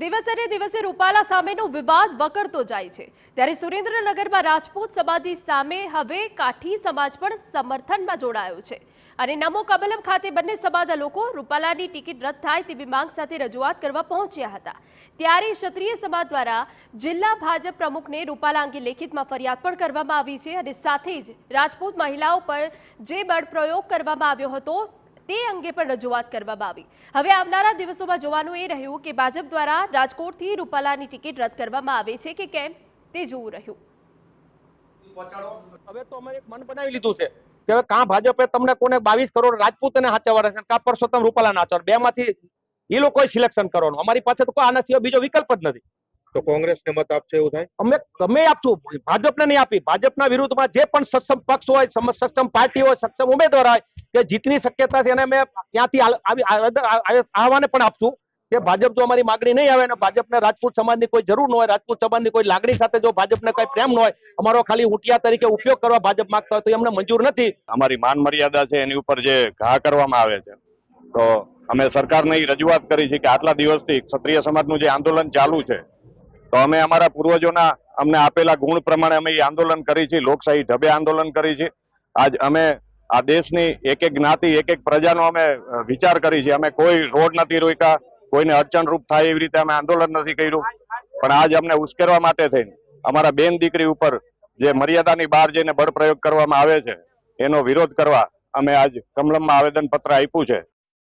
દિવસે ને દિવસે રૂપાલા સામેનો વિવાદ વકરતો જાય છે ત્યારે સુરેન્દ્રનગરમાં રાજપૂત સમાજની સામે હવે કાઠી સમાજ પણ સમર્થનમાં જોડાયો છે અને નમો કમલમ ખાતે બંને સમાજના લોકો રૂપાલાની ટિકિટ રદ થાય તેવી માંગ સાથે રજૂઆત કરવા પહોંચ્યા હતા ત્યારે ક્ષત્રિય સમાજ દ્વારા જિલ્લા ભાજપ પ્રમુખને રૂપાલા અંગે લેખિતમાં ફરિયાદ પણ કરવામાં આવી છે અને સાથે જ રાજપૂત મહિલાઓ પર જે બળપ્રયોગ કરવામાં આવ્યો હતો તે અંગે પણ રજૂઆત કરવામાં આવી। હવે આવનારા દિવસોમાં જોવાનું એ રહ્યું કે ભાજપ દ્વારા રાજકોટથી રૂપાલાની ટિકિટ રદ કરવામાં આવે છે કે કેમ તે જોવું રહ્યું। હવે તો અમે એક મન બનાવી લીધું છે કે હવે કાં ભાજપે તમને કોને 22 કરોડ રાજપૂતને હાચવવાના છે, કાં પરસોત્તમ રૂપાલાને હાચવવાના, બેમાંથી એ લોકોએ સિલેક્શન કરવાનું। અમારી પાસે તો કોઈ આના સિવાય બીજો વિકલ્પ જ નથી। તો કોંગ્રેસને મત આપશે એવું થાય? અમે ગમે આપશું, ભાજપને નહીં આપી। ભાજપના વિરુદ્ધમાં જે પણ સક્ષમ પક્ષ હોય, સક્ષમ પાર્ટી હોય, સક્ષમ ઉમેદવાર હોય કે જીતની શક્યતા છે એને અમે ત્યાંથી આવવાને પણ આપશું કે ભાજપ જો અમારી માગણી નહીં આવે અને ભાજપને રાજપૂત સમાજની કોઈ જરૂર ન હોય, રાજપૂત સમાજની કોઈ લાગણી સાથે જો ભાજપને કઈ પ્રેમ ન હોય, અમારો ખાલી ઊંટિયા તરીકે ઉપયોગ કરવા ભાજપ માંગતા હોય તો એમને મંજૂર નથી। અમારી માન મર્યાદા છે એની ઉપર જે ઘા કરવામાં આવે છે તો અમે સરકારને રજૂઆત કરી છે કે આટલા દિવસથી ક્ષત્રિય સમાજનું જે આંદોલન ચાલુ છે તો અમે અમારા પૂર્વજોના અમને આપેલા ગુણ પ્રમાણે અમે એ આંદોલન કરી છે, લોકશાહી ઢબે આંદોલન કરી છે। આજ અમે આ દેશની એક એક જ્ઞાતિ, એક એક પ્રજાનો અમે વિચાર કરી છે। અમે કોઈ રોડ નથી રોક્યા, કોઈને અડચણરૂપ થાય એવી રીતે અમે આંદોલન નથી કર્યું, પણ આજ અમને ઉશ્કેરવા માટે થઈને અમારા બેન દીકરી ઉપર જે મર્યાદાની બહાર જઈને બળ પ્રયોગ કરવામાં આવે છે એનો વિરોધ કરવા અમે આજ કમલમમાં આવેદન પત્ર આપ્યું છે।